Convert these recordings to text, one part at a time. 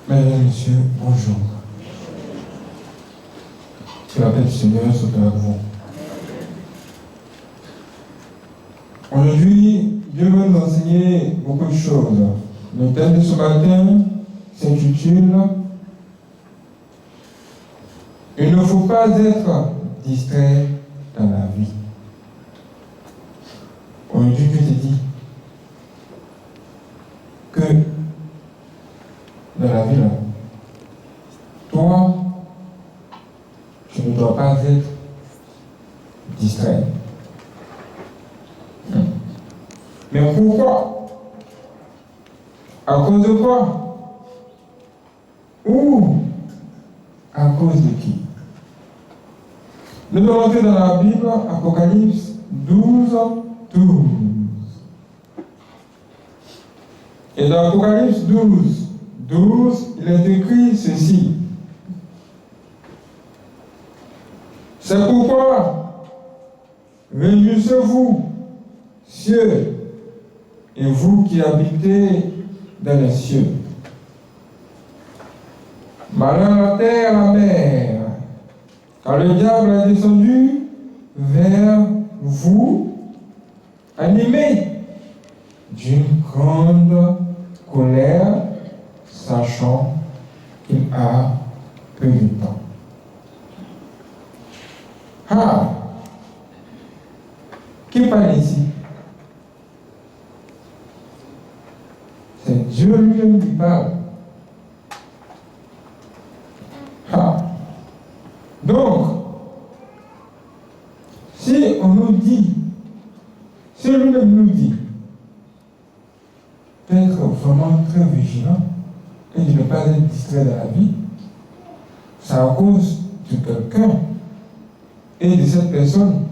Mesdames et messieurs, bonjour. Que la paix du Seigneur soit avec vous. Aujourd'hui, Dieu va nous enseigner beaucoup de choses. Le thème de ce matin s'intitule « Il ne faut pas être distrait dans la vie ». Aujourd'hui, Dieu te dit que dans la vie, là, toi, tu ne dois pas être distrait. Mais pourquoi? À cause de quoi? Ou à cause de qui? Nous allons entrer dans la Bible, Apocalypse 12, 12. Et dans Apocalypse 12, 12, il est écrit ceci. C'est pourquoi, réjouissez-vous, cieux, et vous qui habitez dans les cieux. Malheur à la terre, à la mer, car le diable est descendu vers vous, animé d'une grande colère, sachant qu'il a peu de temps. Ah! Qui parle ici? C'est Dieu lui-même qui parle. Ah! Donc, si on nous dit, si lui-même nous dit d'être vraiment très vigilant et de ne pas être distrait dans la vie, c'est à cause de quelqu'un et de cette personne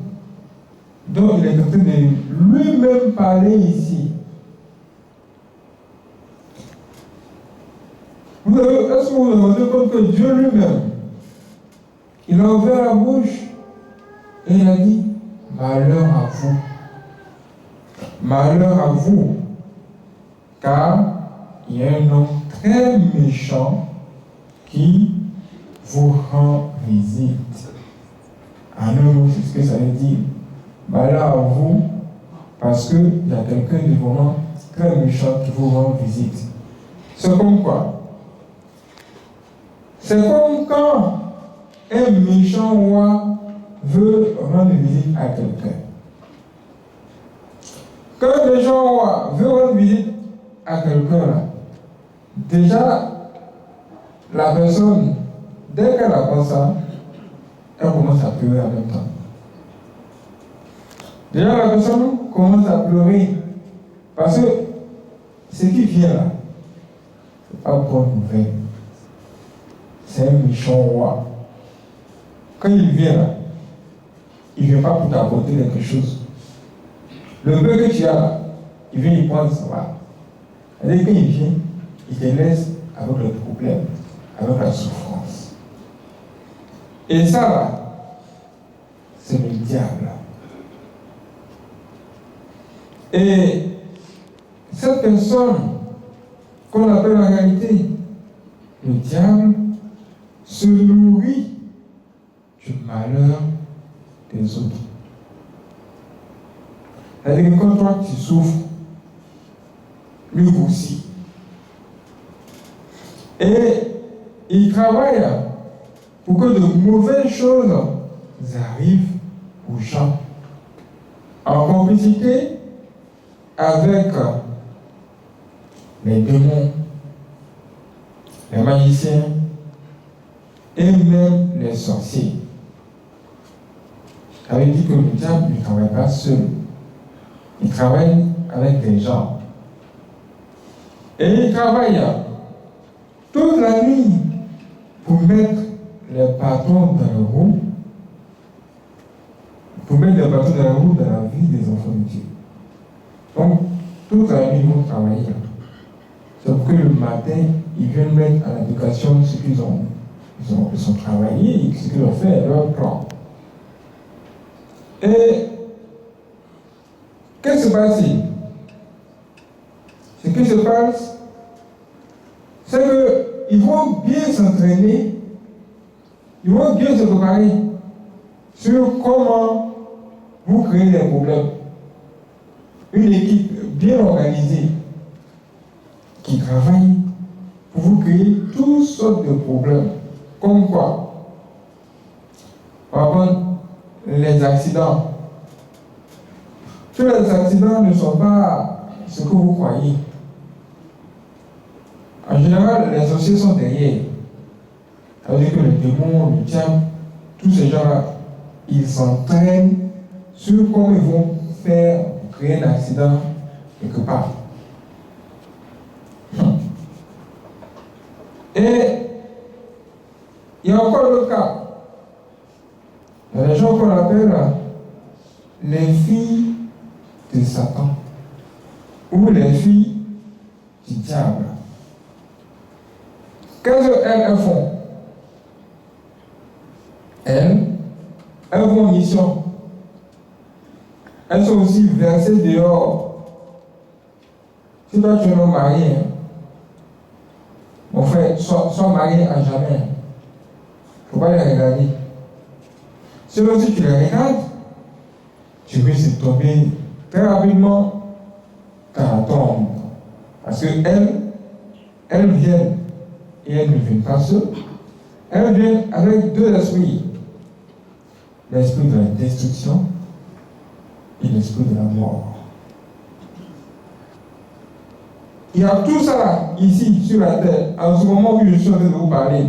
dont il est en train de lui-même parler ici. Est-ce que vous vous rendez compte que Dieu lui-même, il a ouvert la bouche et il a dit, malheur à vous. Malheur à vous. Car il y a un homme très méchant qui vous rend visite. En un mot, c'est ce que ça veut dire. Malheur à vous, parce qu'il y a quelqu'un de vraiment très méchant qui vous rend visite. C'est comme quoi? C'est comme quand un méchant roi veut rendre visite à quelqu'un. Quand un méchant roi veut rendre visite à quelqu'un, là, déjà, la personne, dès qu'elle apprend ça, elle commence à pleurer en même temps. Déjà, la personne commence à pleurer parce que ce qui vient là, c'est pas bonne nouvelle. C'est un méchant roi. Quand il vient là, il ne vient pas pour t'apporter quelque chose. Le peu que tu as là, il vient y prendre, ça va. C'est-à-dire quand il vient, il te laisse avec le problème, avec la souffrance. Et ça là, c'est le diable. Et cette personne qu'on appelle en réalité le diable se nourrit du malheur des autres. C'est-à-dire que quand toi tu souffres, lui aussi. Et il travaille pour que de mauvaises choses arrivent aux gens en complicité avec les démons, les magiciens et même les sorciers. Ça veut dire que le diable ne travaille pas seul. Il travaille avec des gens. Et il travaille toute la nuit pour mettre les patrons dans la roue, dans la vie des enfants de Dieu. Donc, toute la nuit, ils vont travailler. Sauf que le matin, ils viennent mettre à l'éducation ce qu'ils ont travaillé, ce qu'ils ont fait, leur plan. Et qu'est-ce qui se passe ici? Ce qui se passe, c'est que ils vont bien s'entraîner, ils vont bien se préparer sur comment vous créez des problèmes. Une équipe bien organisée qui travaille pour vous créer toutes sortes de problèmes. Comme quoi? Par exemple, les accidents. Tous les accidents ne sont pas ce que vous croyez. En général, les sorciers sont derrière. Ça veut dire que le démon, le diable, tous ces gens-là, ils s'entraînent sur comment ils vont faire pour créer un accident quelque part. Et il y a encore le cas. Il y a des gens qu'on appelle les filles de Satan ou les filles du diable. Qu'est-ce qu'elles font? Elles vont en mission. Elles sont aussi versées dehors. Si toi tu es non marié, mon frère, sois marié à jamais. Il ne faut pas les regarder. Sinon, si tu les regardes, tu risques de tomber très rapidement dans la tombe. Parce qu'elles viennent, et elles ne viennent pas seules, elles viennent avec deux esprits. L'esprit de la destruction et l'esprit de la mort. Il y a tout ça ici sur la terre, en ce moment où je suis en train de vous parler.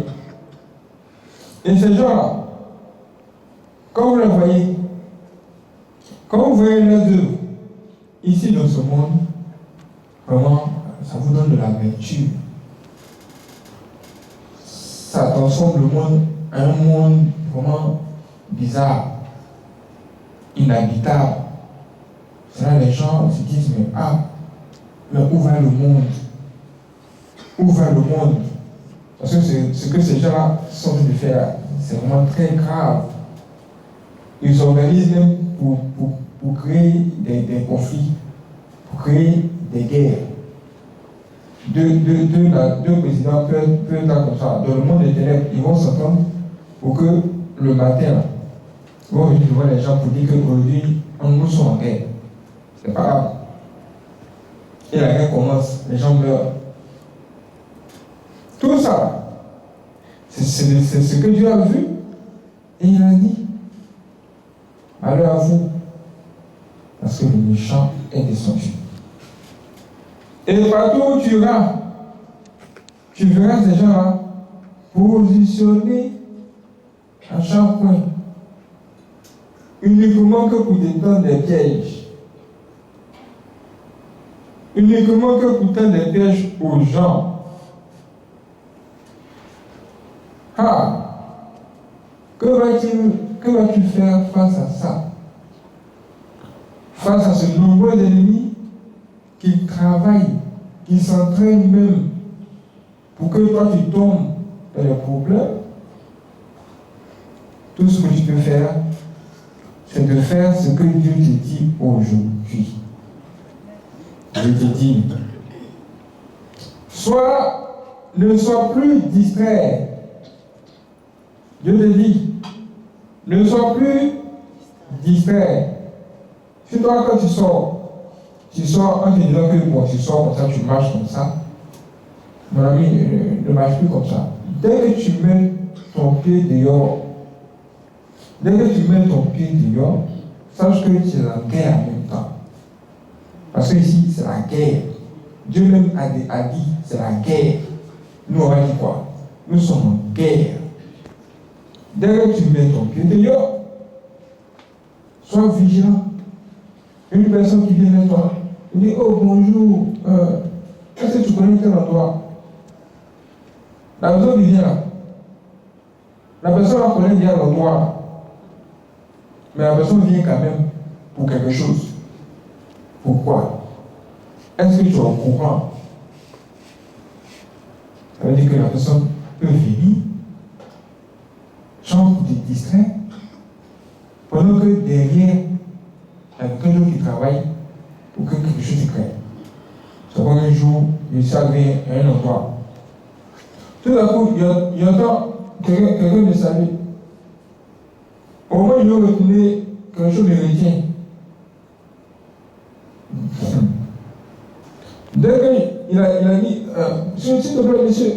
Et ces gens-là, quand vous les voyez, quand vous voyez leurs œuvres ici dans ce monde, vraiment, ça vous donne de la vertu. Ça transforme le monde en un monde vraiment bizarre, inhabitable. C'est là les gens se disent, mais où va le monde? Où va le monde? Parce que ce que ces gens-là sont en train de faire, c'est vraiment très grave. Ils s'organisent même pour créer des conflits, pour créer des guerres. Deux présidents peuvent être comme ça. Dans le monde des ténèbres, ils vont s'entendre pour que le matin, ils vont venir voir les gens pour dire qu'aujourd'hui, nous sommes en guerre. C'est pas grave. Et la guerre commence, les gens meurent. Tout ça, c'est ce que Dieu a vu. Et il a dit, malheur à vous, parce que le méchant est descendu. Et partout où tu verras ces gens-là positionnés à chaque coin, uniquement que pour te tendre des pièges. Uniquement que pour tendre des pièges aux gens. Que vas-tu faire face à ça? Face à ce nombreux ennemis qui travaillent, qui s'entraînent même pour que toi tu tombes dans les problèmes. Tout ce que tu peux faire, c'est de faire ce que Dieu te dit aujourd'hui. Je te dis, ne sois plus distrait. Dieu te dit, ne sois plus distrait. Si toi, quand tu sors en te disant que bon, tu sors comme ça, tu marches comme ça. Mon ami, ne marche plus comme ça. Dès que tu mets ton pied dehors, sache que tu es en guerre en même temps. Parce que ici, c'est la guerre. Dieu même a dit, c'est la guerre. Nous, on va dire quoi? Nous sommes en guerre. Dès que tu mets ton pied dehors, sois vigilant. Une personne qui vient vers toi, il dit, oh bonjour, est-ce que tu connais tel endroit? La personne qui vient là, la personne la connaît bien l'endroit, mais la personne vient quand même pour quelque chose. Pourquoi? Est-ce que tu es au courant? Ça veut dire que la personne peut venir, genre pour te distraire, pendant que derrière, il y a quelqu'un d'autre qui travaille pour que quelque chose se crée. C'est comme un jour, je suis arrivé à un endroit. Tout à coup, il entend quelqu'un me saluer. Au moins, il veut retourner quelque chose de retient. Dès qu'il a dit, s'il te plaît, monsieur.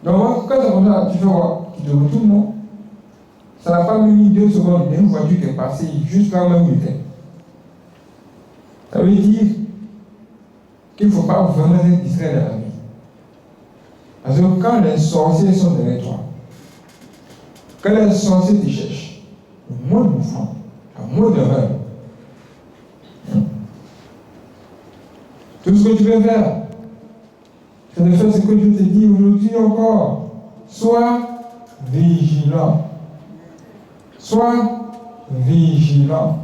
Donc, quand ça comme ça, tu fais quoi? Tu te retournes, non? Ça n'a pas mis 2 secondes. Il y a une voiture qui est passée juste là où il était. Ça veut dire qu'il ne faut pas vraiment être distrait dans la vie. Parce que quand les sorciers sont derrière toi, quand les sorciers te cherchent, au moins de mouvement, au moins d'erreur, tout ce que tu veux faire, c'est de faire ce que Dieu te dit aujourd'hui encore. Sois vigilant. Sois vigilant.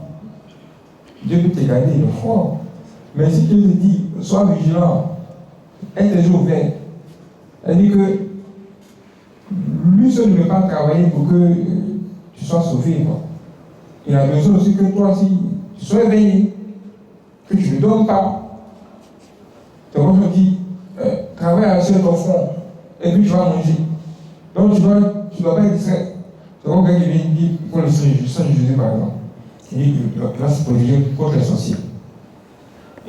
Dieu peut te garder le fort. Mais si Dieu te dit, sois vigilant, aie tes yeux ouverts, elle dit que lui seul ne veut pas travailler pour que tu sois sauvé. Quoi. Il a besoin aussi que toi aussi, tu sois éveillé, que tu ne donnes pas. C'est comme je dis, travaille sur ton front, et puis tu vas manger. Donc tu dois pas être distrait. C'est comme quelqu'un qui vient dire, pour le Saint Jésus par exemple, il dit qu'il va se protéger contre les sorciers.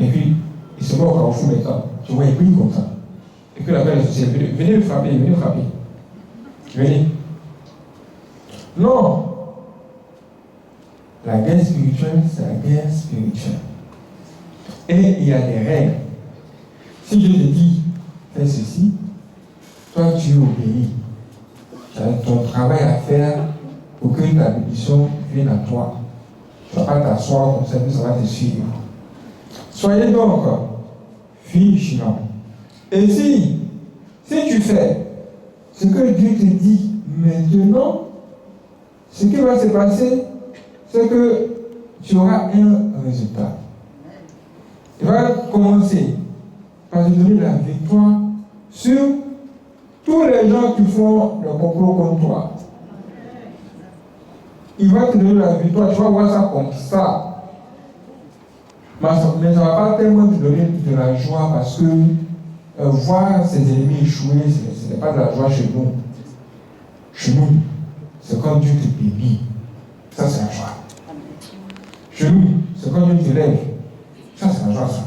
Et puis, il se met au carrefour maintenant. Tu vois, il prie comme ça. Et puis il appelle les sorciers, venez me frapper, venez me frapper. Venez. Non. La guerre spirituelle, c'est la guerre spirituelle. Et il y a des règles. Si Dieu te dit, fais ceci, toi tu obéis. Tu as ton travail à faire pour que ta bénédiction vienne à toi. Tu ne vas pas t'asseoir comme ça, puis ça va te suivre. Soyez donc vigilants. Et si tu fais ce que Dieu te dit maintenant, ce qui va se passer, c'est que tu auras un résultat. Tu vas commencer par te donner la victoire sur tous les gens qui font le complot contre toi. Il va te donner la victoire, tu vas voir ça comme ça. Mais ça ne va pas tellement te donner de la joie parce que voir ses ennemis échouer, ce n'est pas de la joie chez nous. Chez nous, c'est quand Dieu te bénit. Ça, c'est la joie. Chez nous, c'est quand Dieu te lève. Ça, c'est la joie, ça.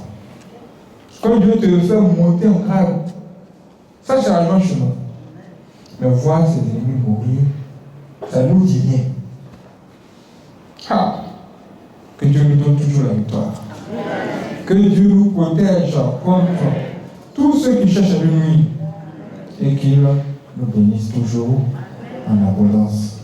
Quand Dieu te fait monter en grade, ça, c'est la joie chez nous. Mais voir ses ennemis mourir, ça nous dit rien. Ah, que Dieu nous donne toujours la victoire. Que Dieu nous protège contre tous ceux qui cherchent à nous nuire et qu'il nous bénisse toujours en abondance.